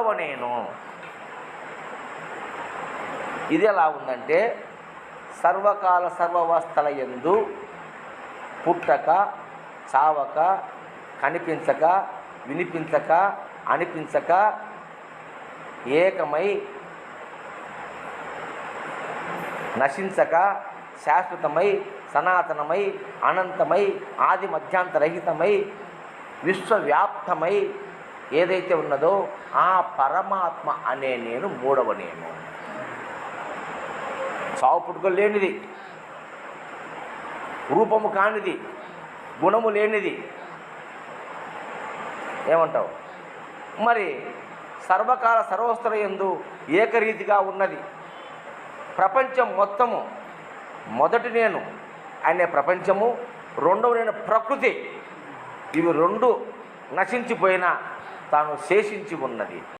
మూడవ నేను. ఇది ఎలా ఉందంటే, సర్వకాల సర్వావస్థల యందు పుట్టక చావక కనిపించక వినిపించక అనిపించక ఏకమై నశించక శాశ్వతమై సనాతనమై అనంతమై ఆది మధ్యాంతరహితమై విశ్వవ్యాప్తమై ఏదైతే ఉన్నదో ఆ పరమాత్మ అనే నేను మూడవ నేను. చావు పుట్టుకలు లేనిది, రూపము కానిది, గుణము లేనిది. ఏమంటావు? మరి సర్వకాల సర్వస్థల యందు ఏకరీతిగా ఉన్నది ప్రపంచం మొత్తము. మొదటి నేను అనే ప్రపంచము, రెండవ నేను ప్రకృతి. ఇవి రెండు నశించిపోయినా తాను శేషించి ఉన్నది.